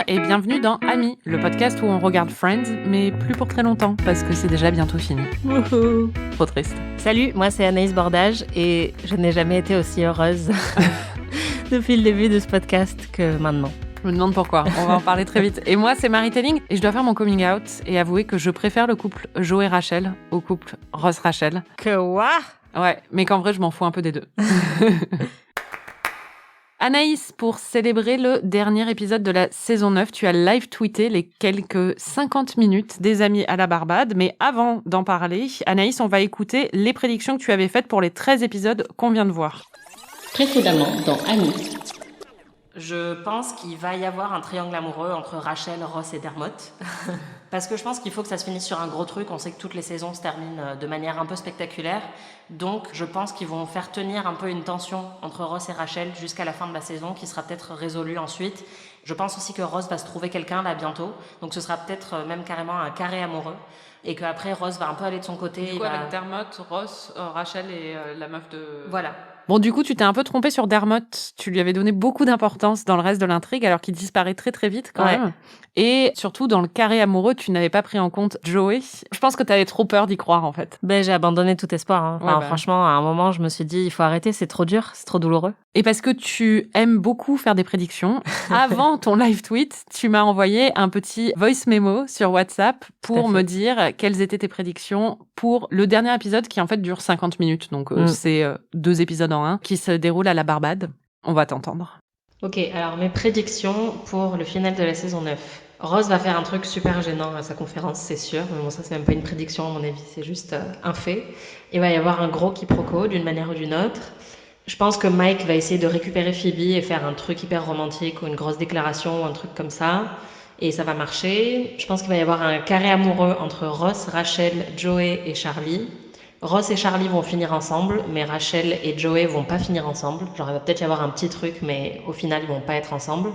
et bienvenue dans Amis, le podcast où on regarde Friends, mais plus pour très longtemps, parce que c'est déjà bientôt fini. Wouhou. Trop triste. Salut, moi c'est Anaïs Bordage et je n'ai jamais été aussi heureuse depuis le début de ce podcast que maintenant. Je me demande pourquoi, on va en parler très vite. Et moi, c'est Marie Telling, et je dois faire mon coming out et avouer que je préfère le couple Joe et Rachel au couple Ross-Rachel. Que quoi ? Ouais, mais qu'en vrai, je m'en fous un peu des deux. Anaïs, pour célébrer le dernier épisode de la saison 9, tu as live-tweeté les quelques 50 minutes des Amis à la Barbade. Mais avant d'en parler, Anaïs, on va écouter les prédictions que tu avais faites pour les 13 épisodes qu'on vient de voir. Précédemment dans Amis. Je pense qu'il va y avoir un triangle amoureux entre Rachel, Ross et Dermot. Parce que je pense qu'il faut que ça se finisse sur un gros truc. On sait que toutes les saisons se terminent de manière un peu spectaculaire. Donc je pense qu'ils vont faire tenir un peu une tension entre Ross et Rachel jusqu'à la fin de la saison, qui sera peut-être résolue ensuite. Je pense aussi que Ross va se trouver quelqu'un là bientôt. Donc ce sera peut-être même carrément un carré amoureux. Et qu'après Ross va un peu aller de son côté. Du coup, avec Dermot, Ross, Rachel et la meuf de... Voilà. Bon, du coup, tu t'es un peu trompé sur Dermot. Tu lui avais donné beaucoup d'importance dans le reste de l'intrigue, alors qu'il disparaît très très vite quand même. Et surtout, dans le carré amoureux, tu n'avais pas pris en compte Joey. Je pense que tu avais trop peur d'y croire, en fait. Ben, j'ai abandonné tout espoir. Hein. Enfin, franchement, à un moment, je me suis dit, il faut arrêter, c'est trop dur, c'est trop douloureux. Et parce que tu aimes beaucoup faire des prédictions, avant ton live tweet, tu m'as envoyé un petit voice memo sur WhatsApp pour me dire quelles étaient tes prédictions pour le dernier épisode qui en fait dure 50 minutes. Donc c'est 2 épisodes en un qui se déroulent à la Barbade. On va t'entendre. Ok, alors mes prédictions pour le final de la saison 9. Ross va faire un truc super gênant à sa conférence, c'est sûr. Mais bon, ça, c'est même pas une prédiction, à mon avis, c'est juste un fait. Il va y avoir un gros quiproquo, d'une manière ou d'une autre. Je pense que Mike va essayer de récupérer Phoebe et faire un truc hyper romantique ou une grosse déclaration ou un truc comme ça. Et ça va marcher. Je pense qu'il va y avoir un carré amoureux entre Ross, Rachel, Joey et Charlie. Ross et Charlie vont finir ensemble, mais Rachel et Joey vont pas finir ensemble. Genre, il va peut-être y avoir un petit truc, mais au final, ils vont pas être ensemble.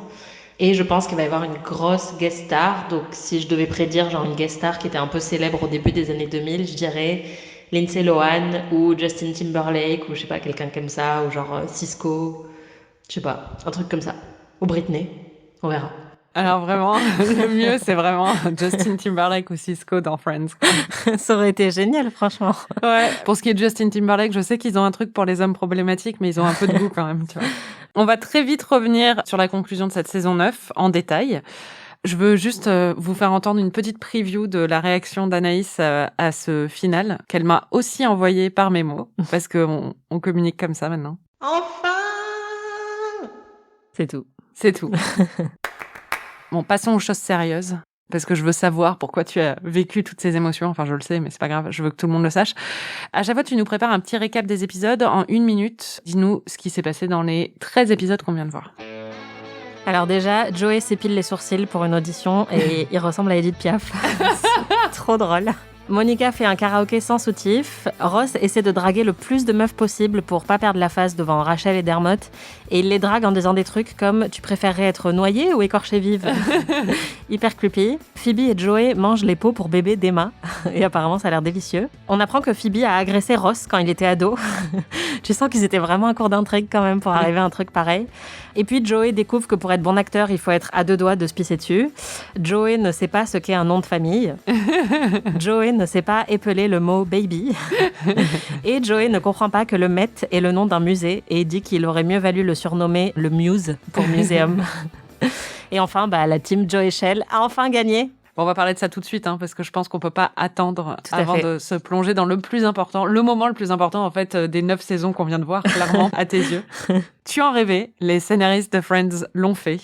Et je pense qu'il va y avoir une grosse guest star. Donc, si je devais prédire genre une guest star qui était un peu célèbre au début des années 2000, je dirais Lindsay Lohan ou Justin Timberlake ou je sais pas, quelqu'un comme ça, ou genre Cisco, je sais pas, un truc comme ça. Ou Britney, on verra. Alors vraiment, le mieux, c'est vraiment Justin Timberlake ou Cisco dans Friends. Ça aurait été génial, franchement. Ouais. Pour ce qui est de Justin Timberlake, je sais qu'ils ont un truc pour les hommes problématiques, mais ils ont un peu de goût quand même, tu vois. On va très vite revenir sur la conclusion de cette saison 9 en détail. Je veux juste vous faire entendre une petite preview de la réaction d'Anaïs à ce final, qu'elle m'a aussi envoyé par mémo, parce qu'on communique comme ça maintenant. Enfin ! C'est tout. C'est tout. Bon, passons aux choses sérieuses, parce que je veux savoir pourquoi tu as vécu toutes ces émotions. Enfin, je le sais, mais c'est pas grave, je veux que tout le monde le sache. À chaque fois, tu nous prépares un petit récap des épisodes en 1 minute. Dis-nous ce qui s'est passé dans les 13 épisodes qu'on vient de voir. Alors déjà, Joey s'épile les sourcils pour une audition et il ressemble à Edith Piaf. C'est trop drôle. Monica fait un karaoké sans soutif. Ross essaie de draguer le plus de meufs possible pour pas perdre la face devant Rachel et Dermot. Et il les drague en disant des trucs comme « Tu préférerais être noyée ou écorchée vive ?» Hyper creepy. Phoebe et Joey mangent les pots pour bébé d'Emma. Et apparemment, ça a l'air délicieux. On apprend que Phoebe a agressé Ross quand il était ado. Tu sens qu'ils étaient vraiment un cours d'intrigue quand même pour arriver à un truc pareil. Et puis Joey découvre que pour être bon acteur, il faut être à 2 doigts de se pisser dessus. Joey ne sait pas ce qu'est un nom de famille. Joey ne sait pas épeler le mot baby. Et Joey ne comprend pas que le Met est le nom d'un musée et dit qu'il aurait mieux valu le surnommer le Muse pour muséum. Et enfin, la team Joey Shell a enfin gagné. Bon, on va parler de ça tout de suite, parce que je pense qu'on peut pas attendre avant de se plonger dans le plus important, le moment le plus important, en fait, des 9 saisons qu'on vient de voir, clairement, à tes yeux. Tu en rêvais, les scénaristes de Friends l'ont fait.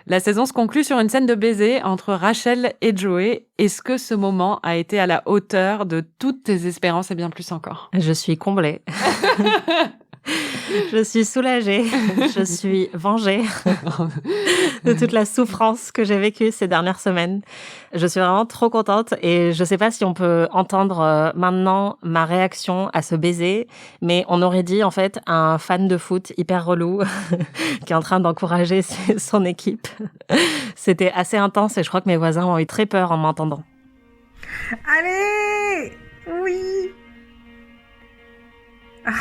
La saison se conclut sur une scène de baiser entre Rachel et Joey. Est-ce que ce moment a été à la hauteur de toutes tes espérances et bien plus encore ? Je suis comblée. Je suis soulagée, je suis vengée de toute la souffrance que j'ai vécue ces dernières semaines. Je suis vraiment trop contente et je sais pas si on peut entendre maintenant ma réaction à ce baiser, mais on aurait dit en fait un fan de foot hyper relou qui est en train d'encourager son équipe. C'était assez intense et je crois que mes voisins ont eu très peur en m'entendant. Allez! Oui! Ah.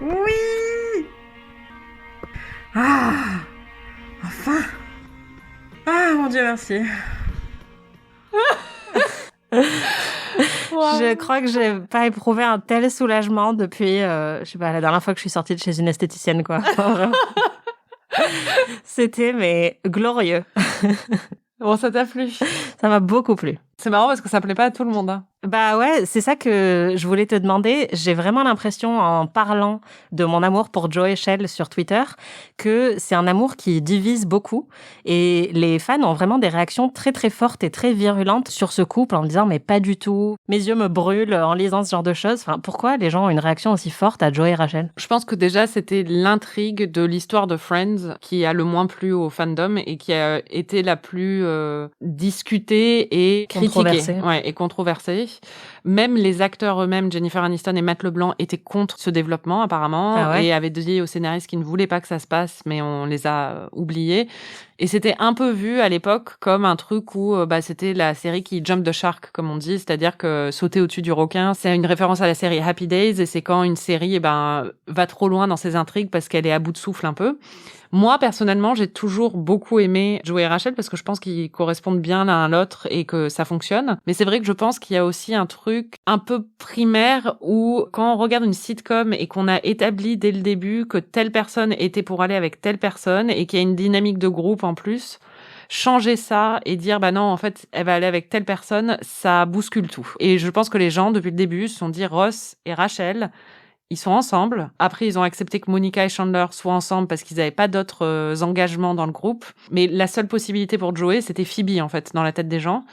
Oui! Ah, enfin. Ah, mon Dieu, merci. Wow. Je crois que j'ai pas éprouvé un tel soulagement depuis, je sais pas, la dernière fois que je suis sortie de chez une esthéticienne, quoi. C'était, mais glorieux. Bon, ça t'a plu? Ça m'a beaucoup plu. C'est marrant parce que ça plaît pas à tout le monde. Hein. Bah ouais, c'est ça que je voulais te demander. J'ai vraiment l'impression, en parlant de mon amour pour Joey Shell sur Twitter, que c'est un amour qui divise beaucoup. Et les fans ont vraiment des réactions très très fortes et très virulentes sur ce couple en me disant « mais pas du tout, mes yeux me brûlent en lisant ce genre de choses ». Enfin, pourquoi les gens ont une réaction aussi forte à Joey et Rachel? Je pense que déjà, c'était l'intrigue de l'histoire de Friends qui a le moins plu au fandom et qui a été la plus discutée et critiquée. Ouais, et controversée. Même les acteurs eux-mêmes, Jennifer Aniston et Matt LeBlanc, étaient contre ce développement apparemment et avaient dit aux scénaristes qu'ils ne voulaient pas que ça se passe, mais on les a oubliés. Et c'était un peu vu à l'époque comme un truc où c'était la série qui jump the shark, comme on dit, c'est-à-dire que sauter au-dessus du requin, c'est une référence à la série Happy Days et c'est quand une série va trop loin dans ses intrigues parce qu'elle est à bout de souffle un peu. Moi, personnellement, j'ai toujours beaucoup aimé Joey et Rachel parce que je pense qu'ils correspondent bien l'un à l'autre et que ça fonctionne. Mais c'est vrai que je pense qu'il y a aussi un truc un peu primaire où quand on regarde une sitcom et qu'on a établi dès le début que telle personne était pour aller avec telle personne et qu'il y a une dynamique de groupe en plus, changer ça et dire bah non, en fait, elle va aller avec telle personne, ça bouscule tout. Et je pense que les gens, depuis le début, se sont dit Ross et Rachel, ils sont ensemble. Après, ils ont accepté que Monica et Chandler soient ensemble parce qu'ils n'avaient pas d'autres engagements dans le groupe. Mais la seule possibilité pour Joey, c'était Phoebe, en fait, dans la tête des gens.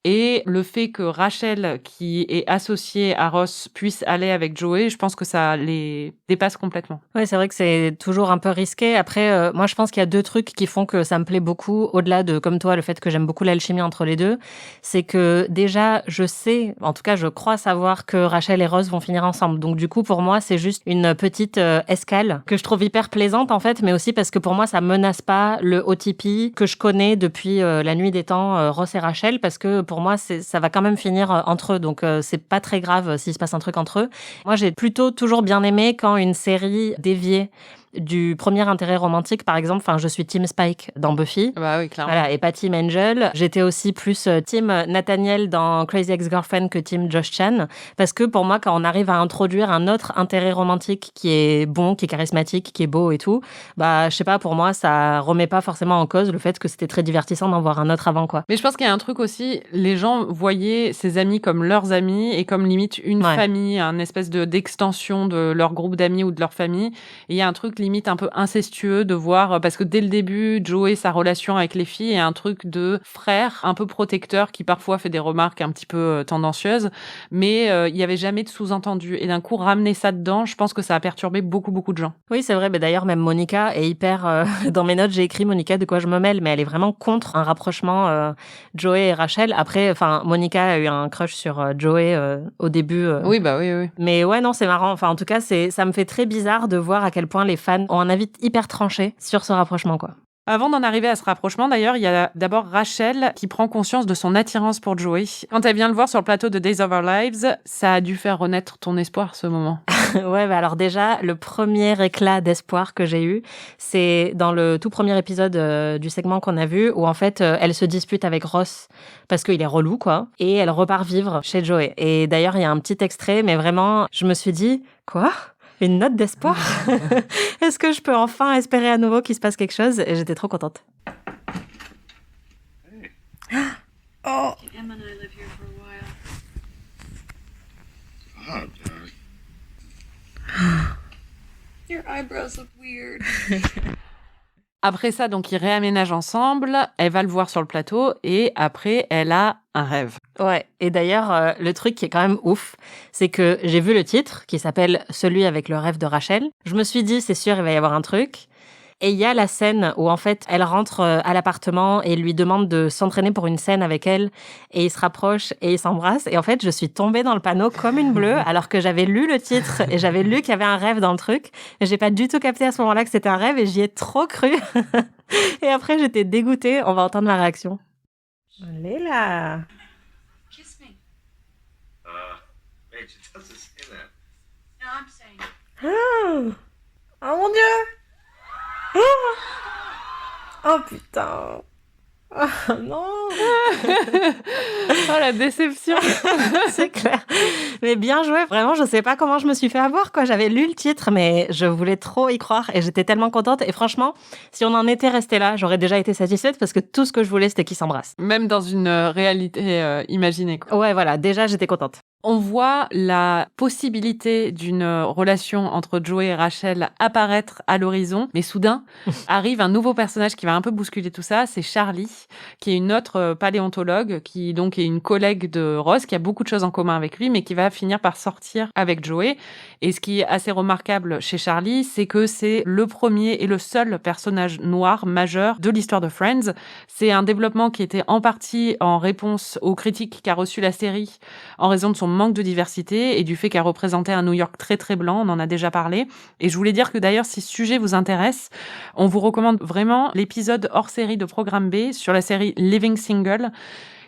Et le fait que Rachel, qui est associée à Ross, puisse aller avec Joey, je pense que ça les dépasse complètement. Oui, c'est vrai que c'est toujours un peu risqué. Après, moi, je pense qu'il y a deux trucs qui font que ça me plaît beaucoup, au-delà de, comme toi, le fait que j'aime beaucoup l'alchimie entre les deux. C'est que déjà, je sais, en tout cas, je crois savoir que Rachel et Ross vont finir ensemble. Donc, du coup, pour moi, c'est juste une petite escale que je trouve hyper plaisante, en fait, mais aussi parce que pour moi, ça menace pas le OTP que je connais depuis la nuit des temps, Ross et Rachel, parce que pour moi, ça va quand même finir entre eux. Donc, c'est pas très grave s'il se passe un truc entre eux. Moi, j'ai plutôt toujours bien aimé quand une série déviée du premier intérêt romantique, par exemple. Enfin, je suis Team Spike dans Buffy. Bah oui, clairement. Voilà, et pas Team Angel. J'étais aussi plus Team Nathaniel dans Crazy Ex-Girlfriend que Team Josh Chan. Parce que pour moi, quand on arrive à introduire un autre intérêt romantique qui est bon, qui est charismatique, qui est beau et tout, bah, je sais pas, pour moi, ça remet pas forcément en cause le fait que c'était très divertissant d'en voir un autre avant, quoi. Mais je pense qu'il y a un truc aussi, les gens voyaient ces amis comme leurs amis et comme limite une famille, un espèce d'extension de leur groupe d'amis ou de leur famille. Et il y a un truc limite un peu incestueux de voir, parce que dès le début, Joey, sa relation avec les filles est un truc de frère un peu protecteur qui parfois fait des remarques un petit peu tendancieuses, mais il y avait jamais de sous-entendu. Et d'un coup, ramener ça dedans, je pense que ça a perturbé beaucoup de gens. Oui, c'est vrai. Mais d'ailleurs, même Monica est hyper... dans mes notes, j'ai écrit Monica, de quoi je me mêle, mais elle est vraiment contre un rapprochement Joey et Rachel. Après, enfin, Monica a eu un crush sur Joey au début. Oui, bah oui. Mais ouais, non, c'est marrant. Enfin, en tout cas, ça me fait très bizarre de voir à quel point les fans ont un avis hyper tranché sur ce rapprochement, quoi. Avant d'en arriver à ce rapprochement, d'ailleurs, il y a d'abord Rachel qui prend conscience de son attirance pour Joey. Quand elle vient le voir sur le plateau de Days of Our Lives, ça a dû faire renaître ton espoir, ce moment. Ouais, bah alors déjà, le premier éclat d'espoir que j'ai eu, c'est dans le tout premier épisode du segment qu'on a vu, où en fait, elle se dispute avec Ross parce qu'il est relou, quoi, et elle repart vivre chez Joey. Et d'ailleurs, il y a un petit extrait, mais vraiment, je me suis dit, quoi ? Une note d'espoir? Est-ce que je peux enfin espérer à nouveau qu'il se passe quelque chose? Et j'étais trop contente. Hey. Oh! Emma and I live here for a while. Your eyebrows look weird. Après ça, donc, ils réaménagent ensemble. Elle va le voir sur le plateau et après, elle a un rêve. Ouais. Et d'ailleurs, le truc qui est quand même ouf, c'est que j'ai vu le titre qui s'appelle « Celui avec le rêve de Rachel ». Je me suis dit, c'est sûr, il va y avoir un truc. Et il y a la scène où, en fait, elle rentre à l'appartement et lui demande de s'entraîner pour une scène avec elle. Et ils se rapprochent et ils s'embrassent. Et en fait, je suis tombée dans le panneau comme une bleue, alors que j'avais lu le titre et j'avais lu qu'il y avait un rêve dans le truc. Et j'ai pas du tout capté à ce moment-là que c'était un rêve et j'y ai trop cru. Et après, j'étais dégoûtée. On va entendre ma réaction. Allez là! Kiss me. Wait, it doesn't say that. No, I'm saying. Oh mon Dieu! Oh Oh putain. Oh non. Oh la déception. C'est clair. Mais bien joué. Vraiment, je sais pas comment je me suis fait avoir, quoi. J'avais lu le titre, mais je voulais trop y croire et j'étais tellement contente. Et franchement, si on en était resté là, j'aurais déjà été satisfaite parce que tout ce que je voulais, c'était qu'ils s'embrassent. Même dans une réalité imaginée, quoi. Ouais, voilà. Déjà, j'étais contente. On voit la possibilité d'une relation entre Joey et Rachel apparaître à l'horizon, mais soudain arrive un nouveau personnage qui va un peu bousculer tout ça, c'est Charlie, qui est une autre paléontologue, qui donc est une collègue de Ross, qui a beaucoup de choses en commun avec lui, mais qui va finir par sortir avec Joey. Et ce qui est assez remarquable chez Charlie, c'est que c'est le premier et le seul personnage noir majeur de l'histoire de Friends. C'est un développement qui était en partie en réponse aux critiques qu'a reçues la série en raison de son manque de diversité et du fait qu'elle représentait un New York très très blanc, on en a déjà parlé. Et je voulais dire que d'ailleurs, si ce sujet vous intéresse, on vous recommande vraiment l'épisode hors série de Programme B sur la série Living Single,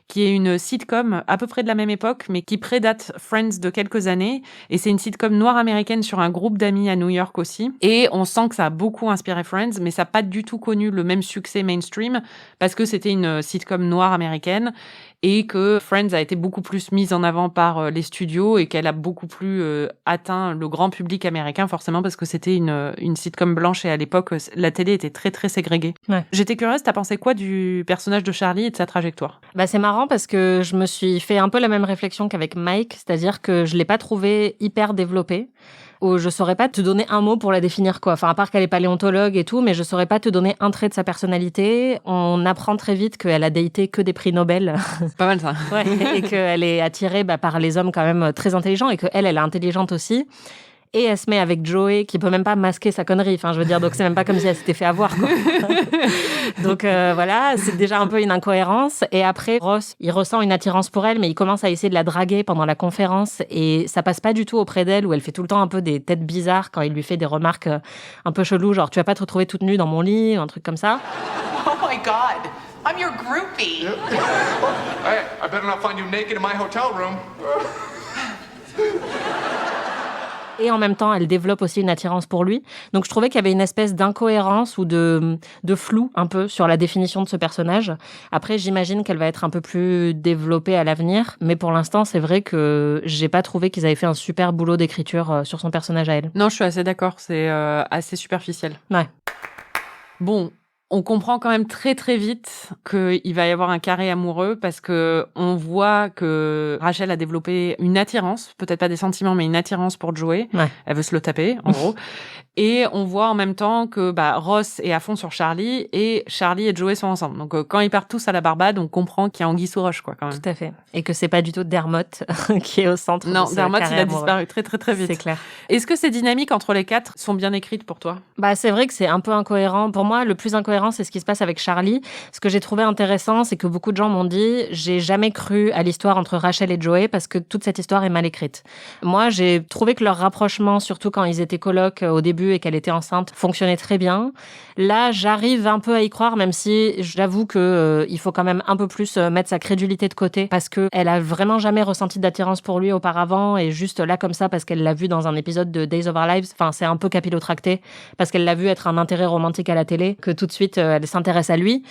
qui est une sitcom à peu près de la même époque, mais qui prédate Friends de quelques années. Et c'est une sitcom noire américaine sur un groupe d'amis à New York aussi. Et on sent que ça a beaucoup inspiré Friends, mais ça n'a pas du tout connu le même succès mainstream, parce que c'était une sitcom noire américaine, et que Friends a été beaucoup plus mise en avant par les studios, et qu'elle a beaucoup plus atteint le grand public américain, forcément, parce que c'était une sitcom blanche, et à l'époque, la télé était très, très ségrégée. Ouais. J'étais curieuse, t'as pensé quoi du personnage de Charlie et de sa trajectoire ? Bah, c'est marrant parce que je me suis fait un peu la même réflexion qu'avec Mike, c'est-à-dire que je l'ai pas trouvé hyper développé. Ou je saurais pas te donner un mot pour la définir, quoi. Enfin, à part qu'elle est paléontologue et tout, mais je saurais pas te donner un trait de sa personnalité. On apprend très vite qu'elle a daté que des prix Nobel. C'est pas mal, ça. Ouais, et qu'elle est attirée par les hommes quand même très intelligents et qu'elle est intelligente aussi. Et elle se met avec Joey, qui peut même pas masquer sa connerie. Enfin, je veux dire, donc c'est même pas comme si elle s'était fait avoir, quoi. Donc voilà, c'est déjà un peu une incohérence. Et après, Ross, il ressent une attirance pour elle, mais il commence à essayer de la draguer pendant la conférence. Et ça passe pas du tout auprès d'elle, où elle fait tout le temps un peu des têtes bizarres quand il lui fait des remarques un peu cheloues, genre « Tu vas pas te retrouver toute nue dans mon lit ?» ou un truc comme ça. Oh my God, I'm your groupie. Hey, I better not find you naked in my hotel room. Et en même temps, elle développe aussi une attirance pour lui. Donc, je trouvais qu'il y avait une espèce d'incohérence ou de flou un peu sur la définition de ce personnage. Après, j'imagine qu'elle va être un peu plus développée à l'avenir. Mais pour l'instant, c'est vrai que j'ai pas trouvé qu'ils avaient fait un super boulot d'écriture sur son personnage à elle. Non, je suis assez d'accord. C'est assez superficiel. Ouais. Bon, on comprend quand même très très vite qu'il va y avoir un carré amoureux parce que on voit que Rachel a développé une attirance, peut-être pas des sentiments, mais une attirance pour Joey. Ouais. Elle veut se le taper, en gros. Et on voit en même temps que Ross est à fond sur Charlie et Charlie et Joey sont ensemble. Donc quand ils partent tous à la Barbade, on comprend qu'il y a anguille sous roche, quoi, quand même. Tout à fait. Et que c'est pas du tout Dermot qui est au centre. Non, de ce Dermot, carré il a amoureux. disparu très très très vite. C'est clair. Est-ce que ces dynamiques entre les quatre sont bien écrites pour toi ? C'est vrai que c'est un peu incohérent. Pour moi, le plus incohérent, c'est ce qui se passe avec Charlie. Ce que j'ai trouvé intéressant, c'est que beaucoup de gens m'ont dit « J'ai jamais cru à l'histoire entre Rachel et Joey parce que toute cette histoire est mal écrite. » Moi, j'ai trouvé que leur rapprochement, surtout quand ils étaient colocs au début et qu'elle était enceinte, fonctionnait très bien. Là, j'arrive un peu à y croire, même si j'avoue que il faut quand même un peu plus mettre sa crédulité de côté parce que elle a vraiment jamais ressenti d'attirance pour lui auparavant et juste là comme ça parce qu'elle l'a vu dans un épisode de Days of Our Lives. Enfin, c'est un peu capillotracté parce qu'elle l'a vu être un intérêt romantique à la télé que tout de suite elle s'intéresse à lui.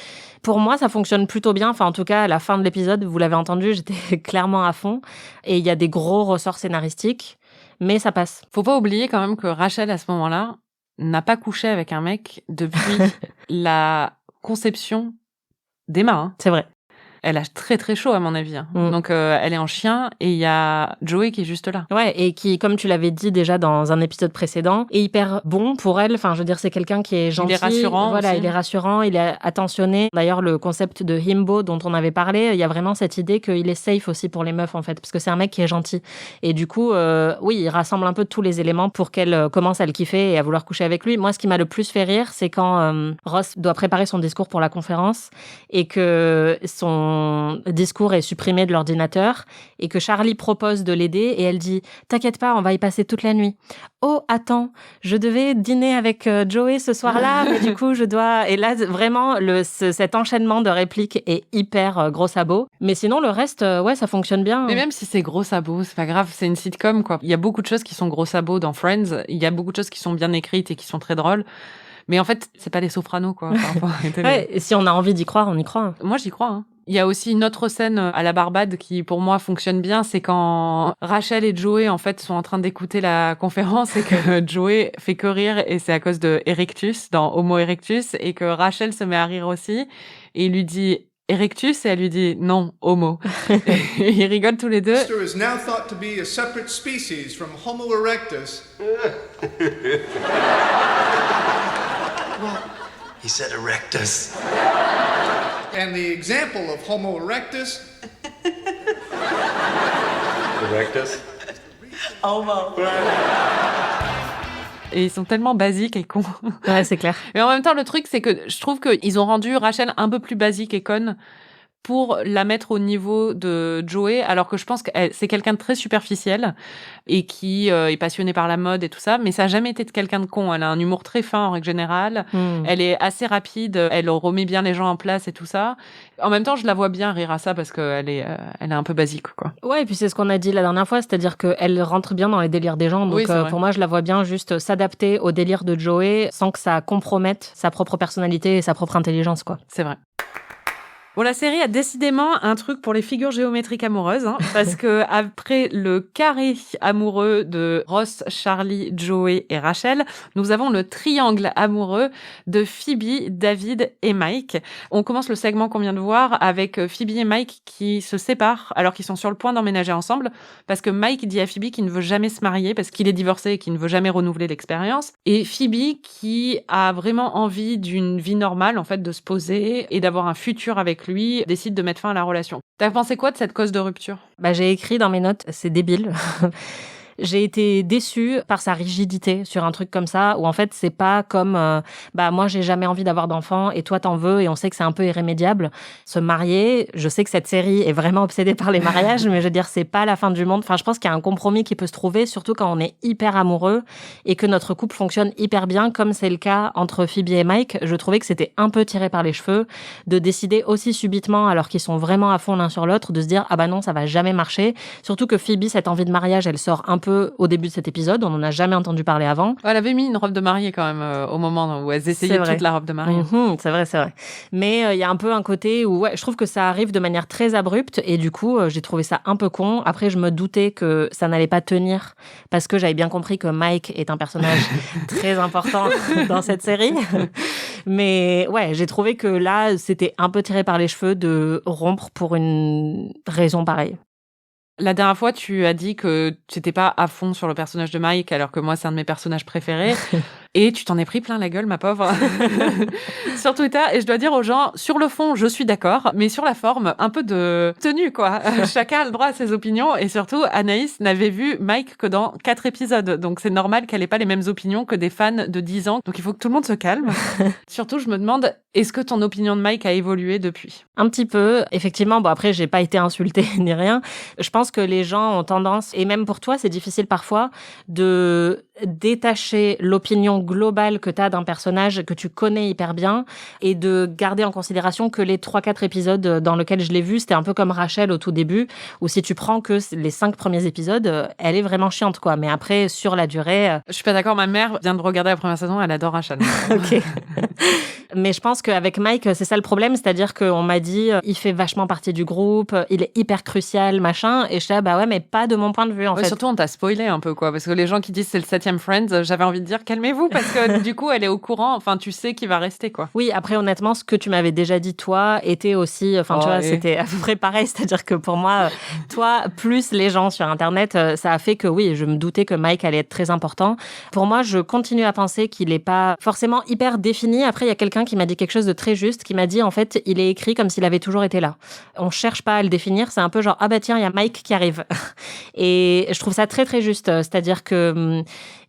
Pour moi, ça fonctionne plutôt bien. Enfin, en tout cas, à la fin de l'épisode, vous l'avez entendu, j'étais clairement à fond et il y a des gros ressorts scénaristiques, mais ça passe. Faut pas oublier quand même que Rachel, à ce moment-là, n'a pas couché avec un mec depuis la conception d'Emma. Hein. C'est vrai. Elle a très très chaud à mon avis. Hein. Donc elle est en chien et il y a Joey qui est juste là. Ouais, et qui, comme tu l'avais dit déjà dans un épisode précédent, est hyper bon pour elle. Enfin, je veux dire, c'est quelqu'un qui est gentil. Il est rassurant. Voilà, aussi. il est rassurant, il est attentionné. D'ailleurs, le concept de himbo dont on avait parlé, il y a vraiment cette idée qu'il est safe aussi pour les meufs en fait, parce que c'est un mec qui est gentil. Et du coup, oui, il rassemble un peu tous les éléments pour qu'elle commence à le kiffer et à vouloir coucher avec lui. Moi, ce qui m'a le plus fait rire, c'est quand Ross doit préparer son discours pour la conférence et que son discours est supprimé de l'ordinateur et que Charlie propose de l'aider et elle dit « T'inquiète pas, on va y passer toute la nuit. » « Oh, attends, je devais dîner avec Joey ce soir-là, mais du coup, je dois... » Et là, vraiment, cet enchaînement de répliques est hyper gros sabot. Mais sinon, le reste, ouais, ça fonctionne bien. Mais même si c'est gros sabots, c'est pas grave, c'est une sitcom, quoi. Il y a beaucoup de choses qui sont gros sabots dans Friends, il y a beaucoup de choses qui sont bien écrites et qui sont très drôles. Mais en fait, c'est pas les Sopranos, quoi. Ouais, et si on a envie d'y croire, on y croit. Moi, j'y crois. Hein. Il y a aussi une autre scène à la Barbade qui, pour moi, fonctionne bien. C'est quand Rachel et Joey, en fait, sont en train d'écouter la conférence et que Joey fait que rire et c'est à cause de Erectus, dans Homo Erectus, et que Rachel se met à rire aussi. Et il lui dit Erectus et elle lui dit non, Homo. Et ils rigolent tous les deux. Is now thought to be a separate species from Homo erectus. He said erectus. And the example of Homo erectus. Erectus? Homo. Et ils sont tellement basiques et cons. Ouais, c'est clair. Mais en même temps, le truc, c'est que je trouve qu'ils ont rendu Rachel un peu plus basique et conne pour la mettre au niveau de Joey, alors que je pense que c'est quelqu'un de très superficiel et qui est passionné par la mode et tout ça, mais ça n'a jamais été de quelqu'un de con. Elle a un humour très fin en règle générale, elle est assez rapide, elle remet bien les gens en place et tout ça. En même temps, je la vois bien rire à ça parce qu'elle est un peu basique, quoi. Ouais, et puis c'est ce qu'on a dit la dernière fois, c'est-à-dire qu'elle rentre bien dans les délires des gens, donc oui, pour moi, je la vois bien juste s'adapter au délire de Joey sans que ça compromette sa propre personnalité et sa propre intelligence, quoi. C'est vrai. Bon, la série a décidément un truc pour les figures géométriques amoureuses, hein, parce que après le carré amoureux de Ross, Charlie, Joey et Rachel, nous avons le triangle amoureux de Phoebe, David et Mike. On commence le segment qu'on vient de voir avec Phoebe et Mike qui se séparent alors qu'ils sont sur le point d'emménager ensemble, parce que Mike dit à Phoebe qu'il ne veut jamais se marier parce qu'il est divorcé et qu'il ne veut jamais renouveler l'expérience. Et Phoebe qui a vraiment envie d'une vie normale, en fait, de se poser et d'avoir un futur avec lui, décide de mettre fin à la relation. T'as pensé quoi de cette cause de rupture ? J'ai écrit dans mes notes, c'est débile. J'ai été déçue par sa rigidité sur un truc comme ça, où en fait, c'est pas comme moi, j'ai jamais envie d'avoir d'enfant et toi, t'en veux, et on sait que c'est un peu irrémédiable. Se marier, je sais que cette série est vraiment obsédée par les mariages, mais je veux dire, c'est pas la fin du monde. Enfin, je pense qu'il y a un compromis qui peut se trouver, surtout quand on est hyper amoureux et que notre couple fonctionne hyper bien, comme c'est le cas entre Phoebe et Mike. Je trouvais que c'était un peu tiré par les cheveux de décider aussi subitement, alors qu'ils sont vraiment à fond l'un sur l'autre, de se dire, ah bah non, ça va jamais marcher. Surtout que Phoebe, cette envie de mariage, elle sort un peu au début de cet épisode, on n'en a jamais entendu parler avant. Elle avait mis une robe de mariée quand même au moment où elles essayaient toute la robe de mariée. C'est vrai. Mais il y a un peu un côté où je trouve que ça arrive de manière très abrupte et du coup, j'ai trouvé ça un peu con. Après, je me doutais que ça n'allait pas tenir parce que j'avais bien compris que Mike est un personnage très important dans cette série. Mais ouais, j'ai trouvé que là, c'était un peu tiré par les cheveux de rompre pour une raison pareille. La dernière fois, tu as dit que tu n'étais pas à fond sur le personnage de Mike, alors que moi, c'est un de mes personnages préférés. Et tu t'en es pris plein la gueule, ma pauvre, sur Twitter. Et je dois dire aux gens, sur le fond, je suis d'accord, mais sur la forme, un peu de tenue, quoi. Chacun a le droit à ses opinions. Et surtout, Anaïs n'avait vu Mike que dans 4 épisodes. Donc, c'est normal qu'elle n'ait pas les mêmes opinions que des fans de 10 ans. Donc, il faut que tout le monde se calme. Surtout, je me demande, est-ce que ton opinion de Mike a évolué depuis ? Un petit peu. Effectivement, après, j'ai pas été insultée ni rien. Je pense que les gens ont tendance, et même pour toi, c'est difficile parfois, de détacher l'opinion globale que tu as d'un personnage que tu connais hyper bien et de garder en considération que les 3-4 épisodes dans lesquels je l'ai vu, c'était un peu comme Rachel au tout début, où si tu prends que les 5 premiers épisodes, elle est vraiment chiante, quoi. Mais après, sur la durée... Je suis pas d'accord, ma mère vient de regarder la première saison, elle adore Rachel. Ok. Mais je pense qu'avec Mike, c'est ça le problème, c'est-à-dire qu'on m'a dit, il fait vachement partie du groupe, il est hyper crucial, machin, et je suis là, ouais, mais pas de mon point de vue, en fait. Surtout, on t'a spoilé un peu, quoi, parce que les gens qui disent c'est le 7e Friends, j'avais envie de dire calmez-vous, parce que du coup, elle est au courant, enfin, tu sais qu'il va rester, quoi. Oui, après, honnêtement, ce que tu m'avais déjà dit, toi, était aussi, tu vois, c'était à peu près pareil, c'est-à-dire que pour moi, toi, plus les gens sur Internet, ça a fait que oui, je me doutais que Mike allait être très important. Pour moi, je continue à penser qu'il est pas forcément hyper défini. Après, il y a quelqu'un qui m'a dit quelque chose de très juste, qui m'a dit, en fait, il est écrit comme s'il avait toujours été là. On cherche pas à le définir, c'est un peu genre, ah bah tiens, il y a Mike qui arrive. Et je trouve ça très très juste, c'est-à-dire que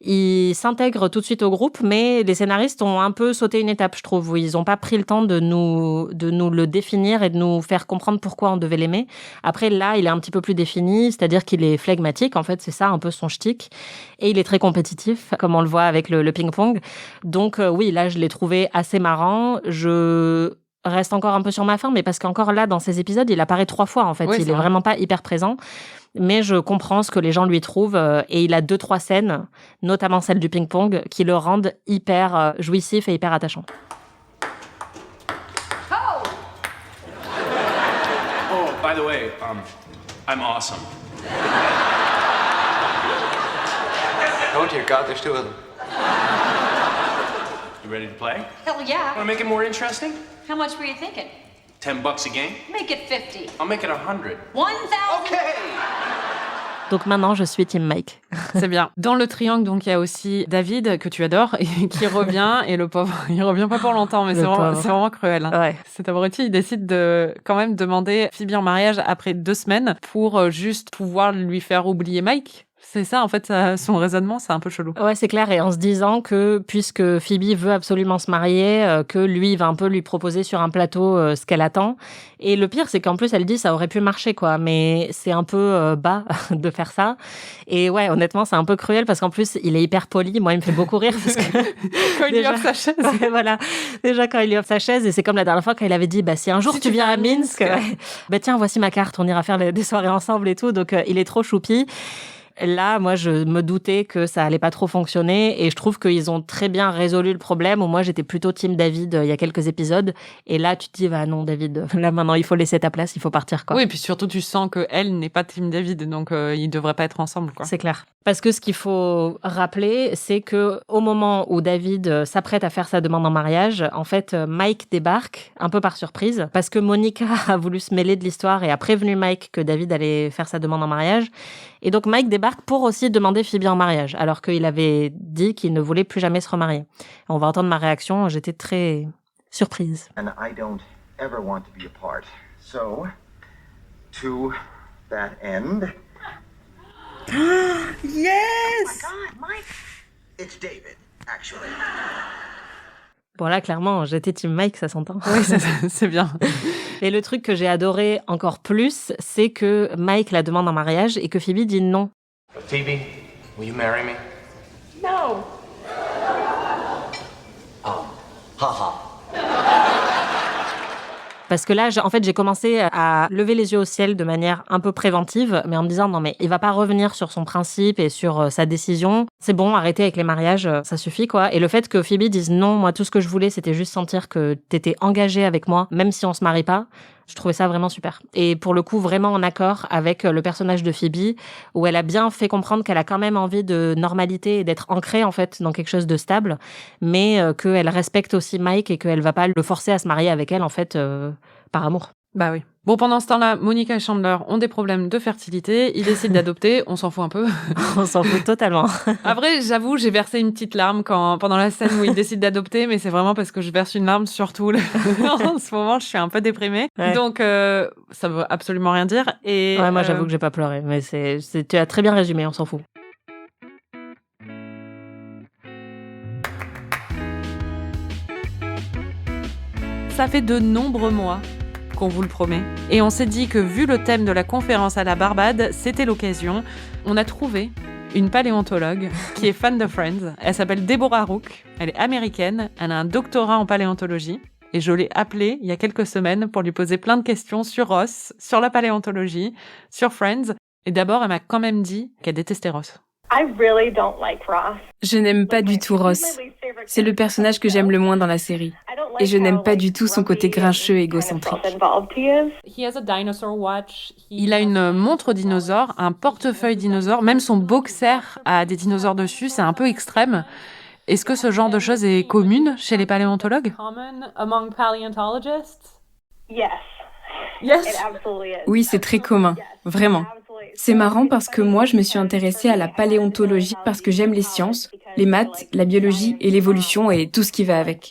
il s'intègre tout de suite au groupe, mais les scénaristes ont un peu sauté une étape, je trouve, où ils n'ont pas pris le temps de nous le définir et de nous faire comprendre pourquoi on devait l'aimer. Après, là, il est un petit peu plus défini, c'est-à-dire qu'il est flegmatique, en fait, c'est ça un peu son shtick, et il est très compétitif, comme on le voit avec le ping-pong. Donc oui, là, je l'ai trouvé assez marrant. Je reste encore un peu sur ma faim, mais parce qu'encore là, dans ces épisodes, il apparaît 3 fois, en fait. Oui, il est vraiment pas hyper présent. Mais je comprends ce que les gens lui trouvent. Et il a 2-3 scènes, notamment celle du ping-pong, qui le rendent hyper jouissif et hyper attachant. Oh, by the way, I'm awesome. Oh dear God, there's 2 of them. You ready to play? Hell yeah. Want to make it more interesting? How much were you thinking? $10 a game? Make it 50. I'll make it 100. 1,000. Okay. Donc maintenant, je suis Team Mike. C'est bien. Dans le triangle, donc, il y a aussi David, que tu adores, et qui revient, et le pauvre, il revient pas pour longtemps, mais c'est vraiment cruel. Hein. Ouais. Cet abruti, il décide de quand même demander Phoebe en mariage après 2 semaines pour juste pouvoir lui faire oublier Mike. C'est ça, en fait, son raisonnement, c'est un peu chelou. Ouais, c'est clair. Et en se disant que, puisque Phoebe veut absolument se marier, que lui, il va un peu lui proposer sur un plateau ce qu'elle attend. Et le pire, c'est qu'en plus, elle dit, ça aurait pu marcher, quoi. Mais c'est un peu bas de faire ça. Et ouais, honnêtement, c'est un peu cruel parce qu'en plus, il est hyper poli. Moi, il me fait beaucoup rire parce que... Quand il lui offre sa chaise. Ouais, voilà. Déjà, quand il lui offre sa chaise, et c'est comme la dernière fois quand il avait dit, si un jour tu viens à Minsk, tiens, voici ma carte, on ira faire des soirées ensemble et tout. Donc, il est trop choupi. Là, moi, je me doutais que ça allait pas trop fonctionner et je trouve qu'ils ont très bien résolu le problème. Moi, j'étais plutôt team David il y a quelques épisodes. Et là, tu te dis, non, David, là, maintenant, il faut laisser ta place, il faut partir, quoi. Oui, et puis surtout, tu sens qu'elle n'est pas team David, donc ils devraient pas être ensemble, quoi. C'est clair. Parce que ce qu'il faut rappeler, c'est que au moment où David s'apprête à faire sa demande en mariage, en fait, Mike débarque un peu par surprise parce que Monica a voulu se mêler de l'histoire et a prévenu Mike que David allait faire sa demande en mariage. Et donc, Mike débarque pour aussi demander Phoebe en mariage, alors qu'il avait dit qu'il ne voulait plus jamais se remarier. On va entendre ma réaction, j'étais très surprise. And I don't ever want to be apart. So, to that end... Yes! Oh my God, Mike! It's David, actually. Bon là, clairement, j'étais team Mike, ça s'entend. Oui, c'est bien. Et le truc que j'ai adoré encore plus, c'est que Mike la demande en mariage et que Phoebe dit non. Phoebe, will you marry me? No. Haha. Parce que là, en fait, j'ai commencé à lever les yeux au ciel de manière un peu préventive, mais en me disant, non, mais il va pas revenir sur son principe et sur sa décision. C'est bon, arrêtez avec les mariages, ça suffit, quoi. Et le fait que Phoebe dise non, moi, tout ce que je voulais, c'était juste sentir que t'étais engagée avec moi, même si on se marie pas, je trouvais ça vraiment super. Et pour le coup, vraiment en accord avec le personnage de Phoebe, où elle a bien fait comprendre qu'elle a quand même envie de normalité et d'être ancrée, en fait, dans quelque chose de stable, mais qu'elle respecte aussi Mike et qu'elle va pas le forcer à se marier avec elle, en fait, par amour. Bah oui. Bon, pendant ce temps-là, Monica et Chandler ont des problèmes de fertilité. Ils décident d'adopter. On s'en fout un peu. On s'en fout totalement. Après, j'avoue, j'ai versé une petite larme pendant la scène où ils décident d'adopter, mais c'est vraiment parce que je verse une larme surtout. En ce moment, je suis un peu déprimée. Ouais. Donc, ça veut absolument rien dire. Et, ouais, moi, j'avoue que j'ai pas pleuré, mais tu as très bien résumé, on s'en fout. Ça fait de nombreux mois qu'on vous le promet. Et on s'est dit que vu le thème de la conférence à la Barbade, c'était l'occasion. On a trouvé une paléontologue qui est fan de Friends. Elle s'appelle Deborah Rook. Elle est américaine. Elle a un doctorat en paléontologie. Et je l'ai appelée il y a quelques semaines pour lui poser plein de questions sur Ross, sur la paléontologie, sur Friends. Et d'abord, elle m'a quand même dit qu'elle détestait Ross. Je n'aime pas du tout Ross. C'est le personnage que j'aime le moins dans la série. Et je n'aime pas du tout son côté grincheux et égocentrique. Il a une montre dinosaure, un portefeuille dinosaure, même son boxer a des dinosaures dessus, c'est un peu extrême. Est-ce que ce genre de choses est commune chez les paléontologues? Oui, c'est très commun, vraiment. C'est marrant parce que moi, je me suis intéressée à la paléontologie parce que j'aime les sciences, les maths, la biologie et l'évolution et tout ce qui va avec.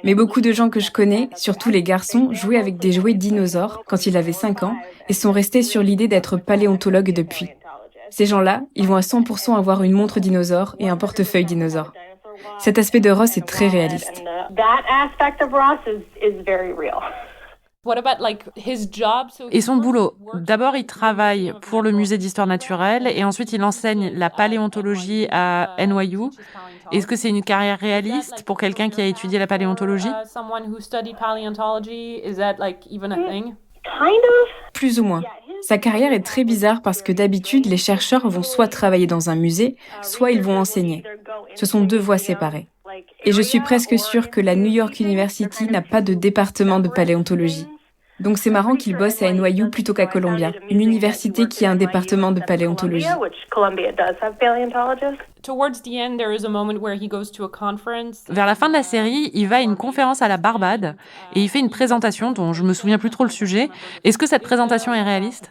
Mais beaucoup de gens que je connais, surtout les garçons, jouaient avec des jouets dinosaures quand ils avaient 5 ans et sont restés sur l'idée d'être paléontologues depuis. Ces gens-là, ils vont à 100% avoir une montre dinosaure et un portefeuille dinosaure. Cet aspect de Ross est très réaliste. Et son boulot, d'abord il travaille pour le musée d'histoire naturelle et ensuite il enseigne la paléontologie à NYU Est-ce que c'est une carrière réaliste pour quelqu'un qui a étudié la paléontologie? Plus ou moins. Sa carrière est très bizarre parce que d'habitude, les chercheurs vont soit travailler dans un musée, soit ils vont enseigner. Ce sont 2 voies séparées. Et je suis presque sûre que la New York University n'a pas de département de paléontologie. Donc c'est marrant qu'il bosse à NYU plutôt qu'à Columbia, une université qui a un département de paléontologie. Vers la fin de la série, il va à une conférence à la Barbade et il fait une présentation dont je me souviens plus trop le sujet. Est-ce que cette présentation est réaliste?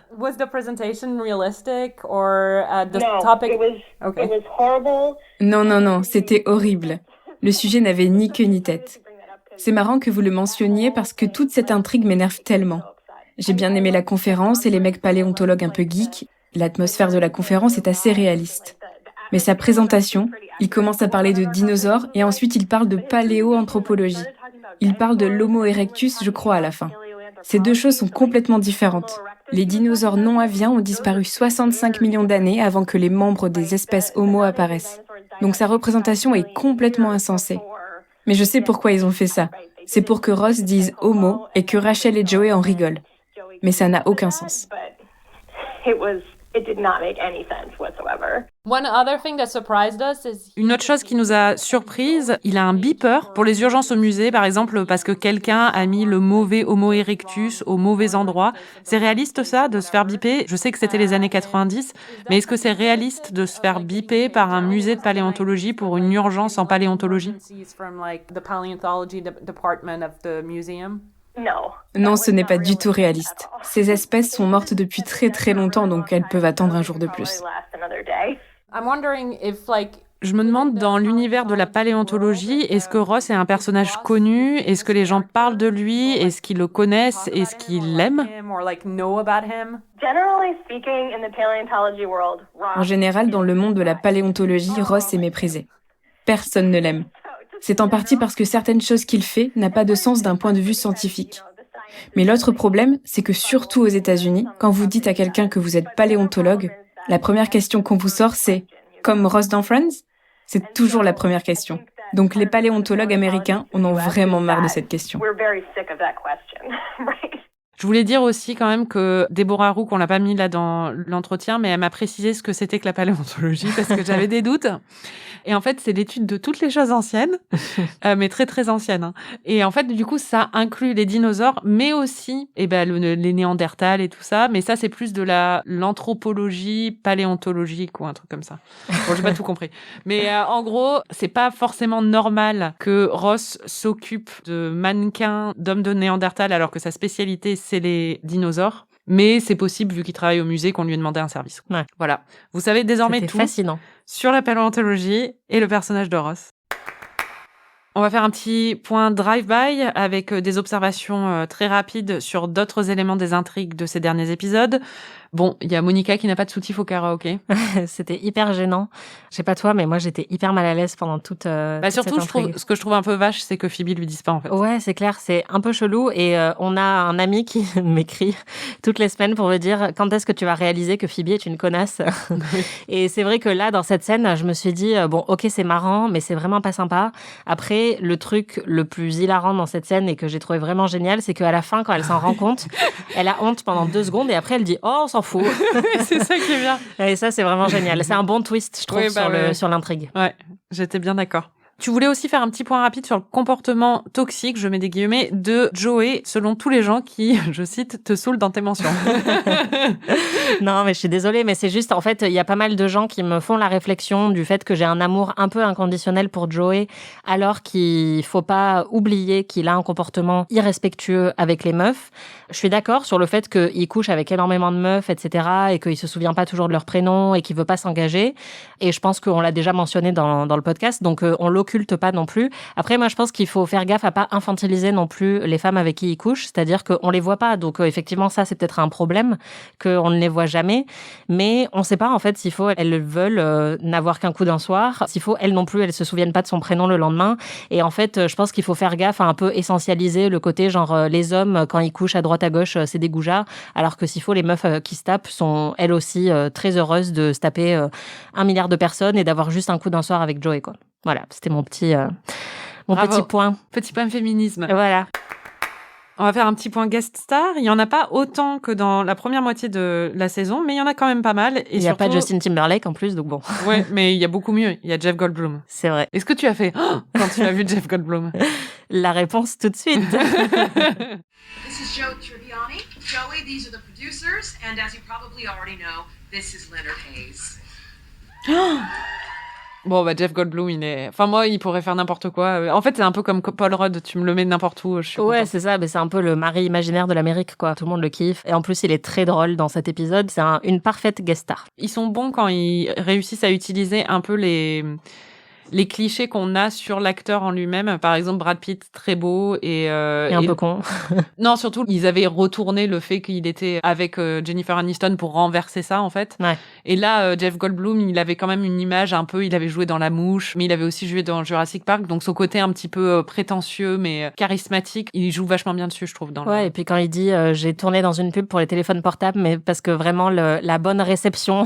Non, c'était horrible. Le sujet n'avait ni queue ni tête. C'est marrant que vous le mentionniez parce que toute cette intrigue m'énerve tellement. J'ai bien aimé la conférence et les mecs paléontologues un peu geeks. L'atmosphère de la conférence est assez réaliste. Mais sa présentation, il commence à parler de dinosaures et ensuite il parle de paléoanthropologie. Il parle de l'Homo erectus, je crois, à la fin. Ces 2 choses sont complètement différentes. Les dinosaures non aviens ont disparu 65 millions d'années avant que les membres des espèces Homo apparaissent. Donc sa représentation est complètement insensée. Mais je sais pourquoi ils ont fait ça. C'est pour que Ross dise Homo et que Rachel et Joey en rigolent. Mais ça n'a aucun sens. Une autre chose qui nous a surprise, il a un beeper pour les urgences au musée, par exemple, parce que quelqu'un a mis le mauvais Homo erectus au mauvais endroit. C'est réaliste ça, de se faire biper? Je sais que c'était les années 90, mais est-ce que c'est réaliste de se faire biper par un musée de paléontologie pour une urgence en paléontologie? Non, ce n'est pas du tout réaliste. Ces espèces sont mortes depuis très très longtemps, donc elles peuvent attendre un jour de plus. Je me demande, dans l'univers de la paléontologie, est-ce que Ross est un personnage connu? Est-ce que les gens parlent de lui? Est-ce qu'ils le connaissent? Est-ce qu'ils l'aiment? En général, dans le monde de la paléontologie, Ross est méprisé. Personne ne l'aime. C'est en partie parce que certaines choses qu'il fait n'ont pas de sens d'un point de vue scientifique. Mais l'autre problème, c'est que surtout aux États-Unis, quand vous dites à quelqu'un que vous êtes paléontologue, la première question qu'on vous sort, c'est « Comme Ross dans Friends ?» C'est toujours la première question. Donc les paléontologues américains en ont vraiment marre de cette question. Je voulais dire aussi quand même que Deborah Rook, on l'a pas mis là dans l'entretien, mais elle m'a précisé ce que c'était que la paléontologie parce que j'avais des doutes. Et en fait, c'est l'étude de toutes les choses anciennes, mais très très anciennes. Hein. Et en fait, du coup, ça inclut les dinosaures, mais aussi les Néandertals et tout ça. Mais ça, c'est plus de l'anthropologie paléontologique ou un truc comme ça. Bon, j'ai pas tout compris. Mais en gros, c'est pas forcément normal que Ross s'occupe de mannequins d'hommes de Néandertal alors que sa spécialité, c'est les dinosaures. Mais c'est possible, vu qu'il travaille au musée, qu'on lui ait demandé un service. Ouais. Voilà. Vous savez désormais C'était tout fascinant. Sur la paléontologie et le personnage de Ross. On va faire un petit point drive-by avec des observations très rapides sur d'autres éléments des intrigues de ces derniers épisodes. Bon, il y a Monica qui n'a pas de soutif au karaoké. C'était hyper gênant. Je sais pas toi, mais moi j'étais hyper mal à l'aise pendant toute surtout, cette intrigue. ce que je trouve un peu vache, c'est que Phoebe lui dise pas en fait. Ouais, c'est clair, c'est un peu chelou. Et on a un ami qui m'écrit toutes les semaines pour me dire quand est-ce que tu vas réaliser que Phoebe est une connasse. Et c'est vrai que là, dans cette scène, je me suis dit bon, ok, c'est marrant, mais c'est vraiment pas sympa. Après, le truc le plus hilarant dans cette scène et que j'ai trouvé vraiment génial, c'est qu'à la fin, quand elle s'en rend compte, elle a honte pendant 2 secondes et après elle dit oh, on s'en fout. C'est ça qui est bien. Et ça, c'est vraiment génial. C'est un bon twist, je trouve, sur l'intrigue. Ouais, j'étais bien d'accord. Tu voulais aussi faire un petit point rapide sur le comportement toxique, je mets des guillemets, de Joey, selon tous les gens qui, je cite, te saoulent dans tes mentions. Non, mais je suis désolée, mais c'est juste, en fait, il y a pas mal de gens qui me font la réflexion du fait que j'ai un amour un peu inconditionnel pour Joey, alors qu'il faut pas oublier qu'il a un comportement irrespectueux avec les meufs. Je suis d'accord sur le fait qu'il couche avec énormément de meufs, etc., et qu'il se souvient pas toujours de leur prénom et qu'il veut pas s'engager. Et je pense qu'on l'a déjà mentionné dans le podcast, donc on l'occulte pas non plus. Après, moi, je pense qu'il faut faire gaffe à pas infantiliser non plus les femmes avec qui il couche, c'est-à-dire qu'on les voit pas. Donc, effectivement, ça, c'est peut-être un problème, qu'on ne les voit jamais. Mais on sait pas, en fait, s'il faut, elles veulent n'avoir qu'un coup d'un soir. S'il faut, elles non plus, elles se souviennent pas de son prénom le lendemain. Et en fait, je pense qu'il faut faire gaffe à un peu essentialiser le côté, genre, les hommes, quand ils couchent à droite à gauche, c'est des goujats. Alors que s'il faut, les meufs qui se tapent sont, elles aussi, très heureuses de se taper 1 milliard de personnes et d'avoir juste un coup d'un soir avec Joey, quoi. Voilà, c'était mon petit Bravo. point. Petit point féminisme. Voilà. On va faire un petit point guest star. Il y en a pas autant que dans la première moitié de la saison, mais il y en a quand même pas mal. Et il n'y a pas surtout... Justin Timberlake en plus, donc bon. Ouais, mais il y a beaucoup mieux. Il y a Jeff Goldblum. C'est vrai. Est-ce que tu as fait quand tu as vu Jeff Goldblum? La réponse tout de suite. This is Joe Tribbiani. Joey, these are the producers, and as you probably already know, this is Leonard Hayes. Bon, bah, Jeff Goldblum, il est... Enfin, moi, il pourrait faire n'importe quoi. En fait, c'est un peu comme Paul Rudd. Tu me le mets n'importe où, je suis Ouais, contente. c'est ça. Mais c'est un peu le mari imaginaire de l'Amérique, quoi. Tout le monde le kiffe. Et en plus, il est très drôle dans cet épisode. C'est une parfaite guest star. Ils sont bons quand ils réussissent à utiliser un peu les clichés qu'on a sur l'acteur en lui-même. Par exemple, Brad Pitt, très beau Et un peu con. Non, surtout, ils avaient retourné le fait qu'il était avec Jennifer Aniston pour renverser ça, en fait. Ouais. Et là, Jeff Goldblum, il avait quand même une image un peu... Il avait joué dans La Mouche, mais il avait aussi joué dans Jurassic Park. Donc, son côté un petit peu prétentieux, mais charismatique, il joue vachement bien dessus, je trouve. Ouais, et puis quand il dit j'ai tourné dans une pub pour les téléphones portables, mais parce que vraiment, la bonne réception,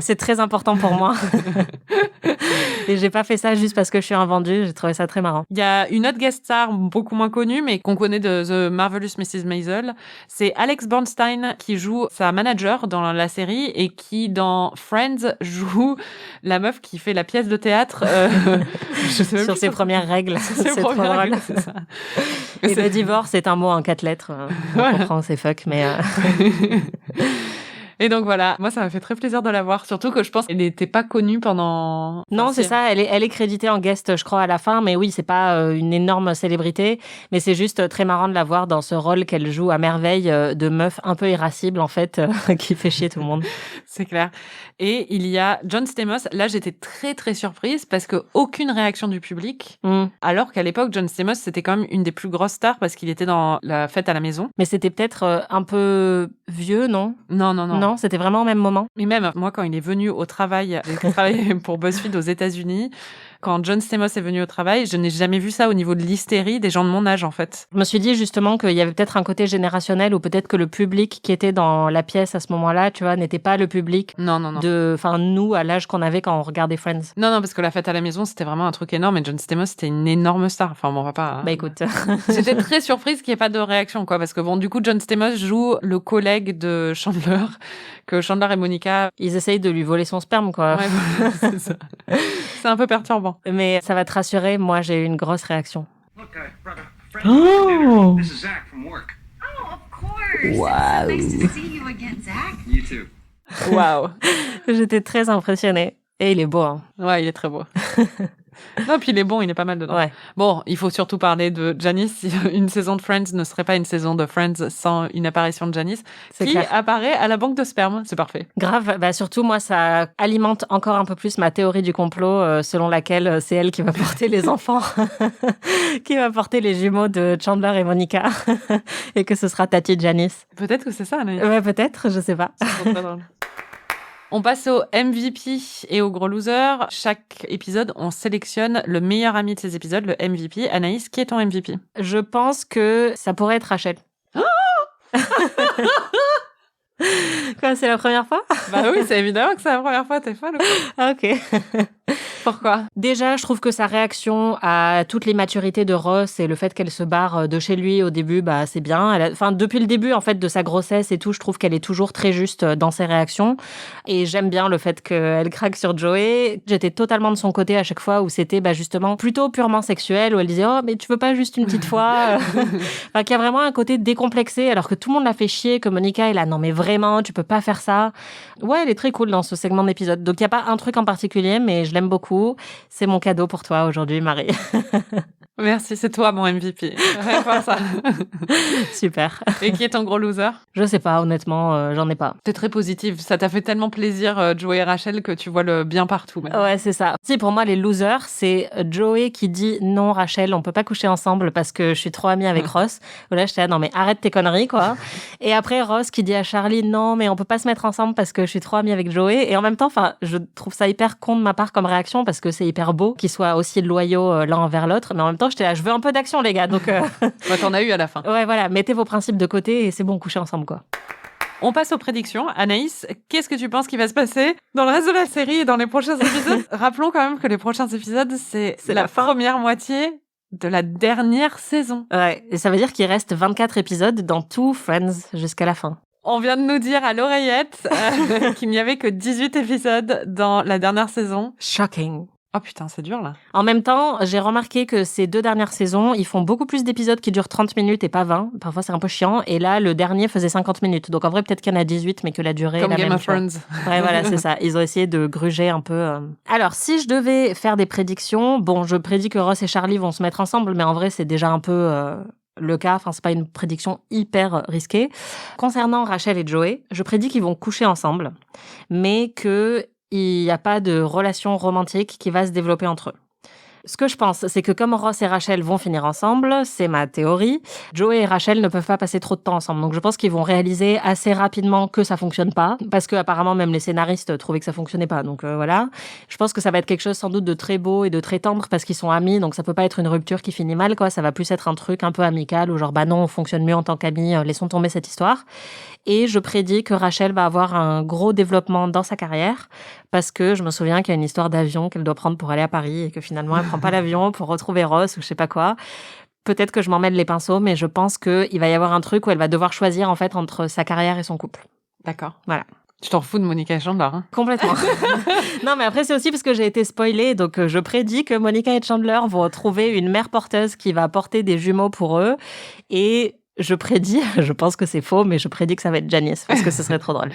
c'est très important pour moi. Et j'ai pas fait ça juste parce que je suis un vendu. J'ai trouvé ça très marrant. Il y a une autre guest star beaucoup moins connue, mais qu'on connaît de The Marvelous Mrs. Maisel. C'est Alex Bornstein qui joue sa manager dans la série et qui, dans Friends, joue la meuf qui fait la pièce de théâtre. Je sais même Sur plus ses premières règles. ses C'est trop premières drôle. règles, c'est ça. Et le divorce est un mot en 4 lettres. On comprend, c'est fuck, mais... Et donc voilà, moi ça m'a fait très plaisir de la voir, surtout que je pense qu'elle n'était pas connue pendant... Non, c'est ça, elle est créditée en guest, je crois, à la fin, mais oui, c'est pas une énorme célébrité, mais c'est juste très marrant de la voir dans ce rôle qu'elle joue à merveille de meuf un peu irascible, en fait, qui fait chier tout le monde. C'est clair. Et il y a John Stamos. Là, j'étais très, très surprise parce que aucune réaction du public. Alors qu'à l'époque, John Stamos, c'était quand même une des plus grosses stars parce qu'il était dans La Fête à la Maison. Mais c'était peut-être un peu vieux, non? Non. Non, c'était vraiment au même moment. Mais même, moi, quand il est venu au travail, j'ai travaillé pour BuzzFeed aux États-Unis. Quand John Stamos est venu au travail, je n'ai jamais vu ça au niveau de l'hystérie des gens de mon âge, en fait. Je me suis dit justement qu'il y avait peut-être un côté générationnel ou peut-être que le public qui était dans la pièce à ce moment-là, tu vois, n'était pas le public enfin, nous, à l'âge qu'on avait quand on regardait Friends. Non, parce que La Fête à la Maison, c'était vraiment un truc énorme et John Stamos, c'était une énorme star. Enfin, bon, on va pas... Bah écoute. J'étais très surprise qu'il n'y ait pas de réaction, quoi, parce que bon, du coup, John Stamos joue le collègue de Chandler, que Chandler et Monica... Ils essayent de lui voler son sperme, quoi. Ouais, voilà, c'est ça. C'est un peu perturbant. Mais ça va te rassurer, moi, j'ai eu une grosse réaction. Look, brother, friend, this is Zach from work. Oh, of course. Wow. It's so nice to see you again, Zach. You too. Waouh. J'étais très impressionnée. Et il est beau, hein. Ouais, il est très beau. Non, puis il est bon, il est pas mal dedans. Ouais. Bon, il faut surtout parler de Janice. Une saison de Friends ne serait pas une saison de Friends sans une apparition de Janice, qui clair. apparaît à la banque de sperme. C'est parfait. Grave. Bah, surtout, moi, ça alimente encore un peu plus ma théorie du complot, selon laquelle c'est elle qui va porter les enfants, qui va porter les jumeaux de Chandler et Monica, et que ce sera Tati Janice. Peut-être que c'est ça, Anaïs. Ouais, peut-être, je sais pas. C'est très drôle. On passe au MVP et au gros loser. Chaque épisode, on sélectionne le meilleur ami de ces épisodes, le MVP. Anaïs, qui est ton MVP? Je pense que ça pourrait être Rachel. Quoi, c'est la première fois? Bah oui, c'est évidemment que c'est la première fois, t'es folle ou quoi? Ah, ok. Pourquoi? Déjà, je trouve que sa réaction à toute l'immaturité de Ross et le fait qu'elle se barre de chez lui au début, bah c'est bien. Enfin, depuis le début en fait de sa grossesse et tout, je trouve qu'elle est toujours très juste dans ses réactions. Et j'aime bien le fait qu'elle craque sur Joey. J'étais totalement de son côté à chaque fois où c'était justement plutôt purement sexuel, où elle disait oh mais tu veux pas juste une petite fois. Enfin, qu'il y a vraiment un côté décomplexé, alors que tout le monde l'a fait chier, que Monica est là non mais vraiment tu peux pas faire ça. Ouais, elle est très cool dans ce segment d'épisode. Donc il y a pas un truc en particulier, mais je l'aime beaucoup. C'est mon cadeau pour toi aujourd'hui, Marie. Merci, c'est toi mon MVP. Rien que ça. Super. Et qui est ton gros loser? Je sais pas, honnêtement, j'en ai pas. T'es très positive. Ça t'a fait tellement plaisir, Joey et Rachel, que tu vois le bien partout. Maintenant. Ouais, c'est ça. Si, pour moi, les losers, c'est Joey qui dit non, Rachel, on peut pas coucher ensemble parce que je suis trop amie avec Ross. Là, j'étais là, non, mais arrête tes conneries, quoi. Et après, Ross qui dit à Charlie, non, mais on peut pas se mettre ensemble parce que je suis trop amie avec Joey. Et en même temps, enfin, je trouve ça hyper con de ma part comme réaction parce que c'est hyper beau qu'ils soient aussi loyaux l'un envers l'autre. Mais en même temps, j'étais là, je veux un peu d'action, les gars. Donc, t'en as eu à la fin. Ouais, voilà. Mettez vos principes de côté et c'est bon, coucher ensemble, quoi. On passe aux prédictions. Anaïs, qu'est-ce que tu penses qu'il va se passer dans le reste de la série et dans les prochains épisodes? Rappelons quand même que les prochains épisodes, c'est la première moitié de la dernière saison. Ouais, et ça veut dire qu'il reste 24 épisodes dans tout Friends jusqu'à la fin. On vient de nous dire à l'oreillette qu'il n'y avait que 18 épisodes dans la dernière saison. Shocking. Oh putain, c'est dur là. En même temps, j'ai remarqué que ces 2 dernières saisons, ils font beaucoup plus d'épisodes qui durent 30 minutes et pas 20. Parfois, c'est un peu chiant. Et là, le dernier faisait 50 minutes. Donc en vrai, peut-être qu'il y en a 18, mais que la durée comme est la Game même. of Thrones. Ouais, voilà, c'est ça. Ils ont essayé de gruger un peu. Alors, si je devais faire des prédictions, bon, je prédis que Ross et Charlie vont se mettre ensemble, mais en vrai, c'est déjà un peu le cas. Enfin, c'est pas une prédiction hyper risquée. Concernant Rachel et Joey, je prédis qu'ils vont coucher ensemble, mais que il n'y a pas de relation romantique qui va se développer entre eux. Ce que je pense, c'est que comme Ross et Rachel vont finir ensemble, c'est ma théorie, Joey et Rachel ne peuvent pas passer trop de temps ensemble. Donc je pense qu'ils vont réaliser assez rapidement que ça fonctionne pas, parce que apparemment même les scénaristes trouvaient que ça fonctionnait pas. Donc voilà. Je pense que ça va être quelque chose sans doute de très beau et de très tendre parce qu'ils sont amis, donc ça peut pas être une rupture qui finit mal, quoi. Ça va plus être un truc un peu amical où genre bah non, on fonctionne mieux en tant qu'amis, laissons tomber cette histoire. Et je prédis que Rachel va avoir un gros développement dans sa carrière parce que je me souviens qu'il y a une histoire d'avion qu'elle doit prendre pour aller à Paris et que finalement elle prend pas l'avion pour retrouver Ross ou je sais pas quoi. Peut-être que je m'emmêle les pinceaux, mais je pense qu'il va y avoir un truc où elle va devoir choisir en fait entre sa carrière et son couple. D'accord. Voilà. Tu t'en fous de Monica et Chandler, hein? Complètement. Non, mais après, c'est aussi parce que j'ai été spoilée. Donc, je prédis que Monica et Chandler vont trouver une mère porteuse qui va porter des jumeaux pour eux. Et je prédis, je pense que c'est faux, mais je prédis que ça va être Janice parce que ce serait trop drôle.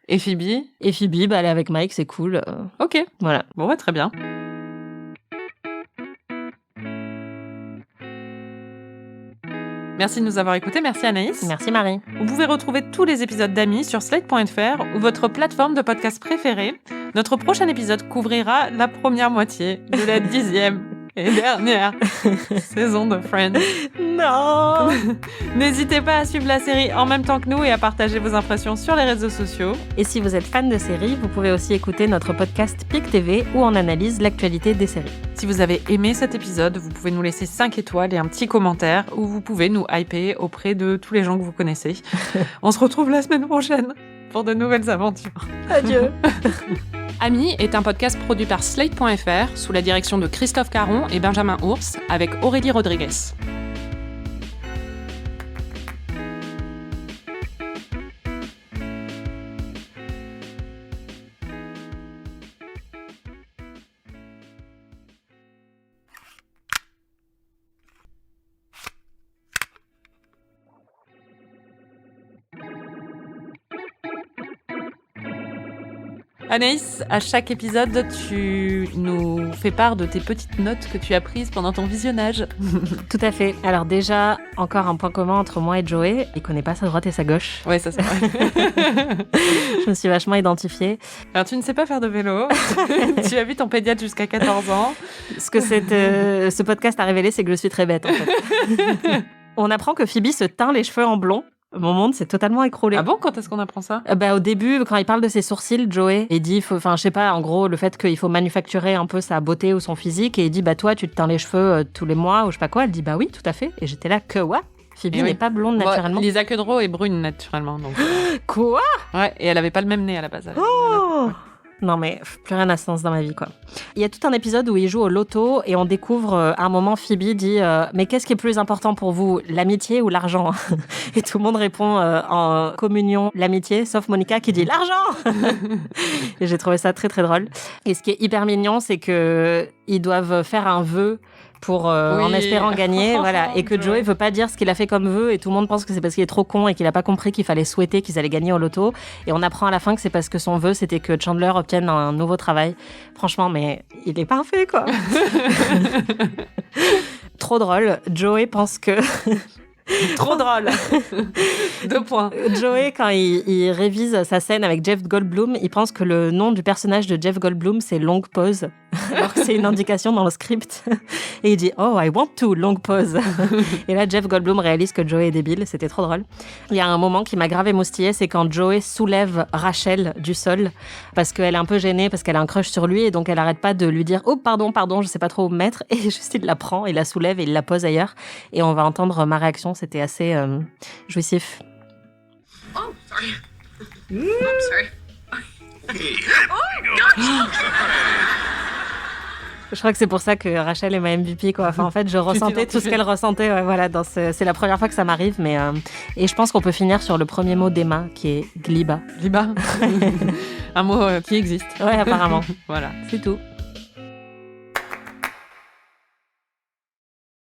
Et Phoebe? Et Phoebe, bah, elle est avec Mike, c'est cool. Ok. Voilà. Bon, ouais, très bien. Merci de nous avoir écoutés. Merci Anaïs. Merci Marie. Vous pouvez retrouver tous les épisodes d'Amis sur slate.fr ou votre plateforme de podcast préférée. Notre prochain épisode couvrira la première moitié de la 10e et dernière saison de Friends. Non. N'hésitez pas à suivre la série en même temps que nous et à partager vos impressions sur les réseaux sociaux. Et si vous êtes fan de séries, vous pouvez aussi écouter notre podcast PIC TV où on analyse l'actualité des séries. Si vous avez aimé cet épisode, vous pouvez nous laisser 5 étoiles et un petit commentaire ou vous pouvez nous hyper auprès de tous les gens que vous connaissez. On se retrouve la semaine prochaine pour de nouvelles aventures. Adieu. Amis est un podcast produit par Slate.fr sous la direction de Christophe Caron et Benjamin Ours avec Aurélie Rodriguez. Anaïs, à chaque épisode, tu nous fais part de tes petites notes que tu as prises pendant ton visionnage. Tout à fait. Alors déjà, encore un point commun entre moi et Joey, il connaît pas sa droite et sa gauche. Ouais, ça c'est vrai. Je me suis vachement identifiée. Alors tu ne sais pas faire de vélo, tu as vu ton pédiatre jusqu'à 14 ans. Ce que ce podcast a révélé, c'est que je suis très bête en fait. On apprend que Phoebe se teint les cheveux en blond. Mon monde s'est totalement écroulé. Ah bon? Quand est-ce qu'on apprend ça? Au début, quand il parle de ses sourcils, Joey, il dit, je sais pas, en gros, le fait qu'il faut manufacturer un peu sa beauté ou son physique, et il dit, toi, tu te teins les cheveux tous les mois, ou je sais pas quoi. Elle dit, oui, tout à fait. Et j'étais là, que what? Phoebe n'est pas blonde naturellement. Lisa Kudrow est brune naturellement. Donc... Quoi? Ouais, et elle avait pas le même nez à la base. Oh! Non mais plus rien à sens dans ma vie quoi. Il y a tout un épisode où il joue au loto et on découvre à un moment Phoebe dit mais qu'est-ce qui est plus important pour vous, l'amitié ou l'argent? Et tout le monde répond en communion l'amitié, sauf Monica qui dit l'argent. Et j'ai trouvé ça très très drôle. Et ce qui est hyper mignon, c'est que ils doivent faire un vœu pour en espérant gagner, voilà, et que Joey veut pas dire ce qu'il a fait comme vœu et tout le monde pense que c'est parce qu'il est trop con et qu'il a pas compris qu'il fallait souhaiter qu'ils allaient gagner au loto, et on apprend à la fin que c'est parce que son vœu c'était que Chandler obtienne un nouveau travail. Franchement, mais il est parfait quoi. Trop drôle. Joey pense que trop drôle. 2 points. Joey, quand il révise sa scène avec Jeff Goldblum, il pense que le nom du personnage de Jeff Goldblum, c'est Long Pause, alors que c'est une indication dans le script. Et il dit « Oh, I want to, long pause ». Et là, Jeff Goldblum réalise que Joey est débile. C'était trop drôle. Il y a un moment qui m'a grave émoustillée, c'est quand Joey soulève Rachel du sol, parce qu'elle est un peu gênée, parce qu'elle a un crush sur lui, et donc elle arrête pas de lui dire « Oh, pardon, je sais pas trop où me mettre ». Et juste, il la prend, il la soulève et il la pose ailleurs. Et on va entendre ma réaction. C'était assez jouissif. Oh, sorry. Oops, sorry. Je crois que c'est pour ça que Rachel est ma MVP, quoi. Enfin, en fait, je ressentais tout ce qu'elle ressentait. Ouais, voilà, c'est la première fois que ça m'arrive, mais et je pense qu'on peut finir sur le premier mot d'Emma, qui est gliba. Gliba. Un mot qui existe. Ouais, apparemment. Voilà. C'est tout.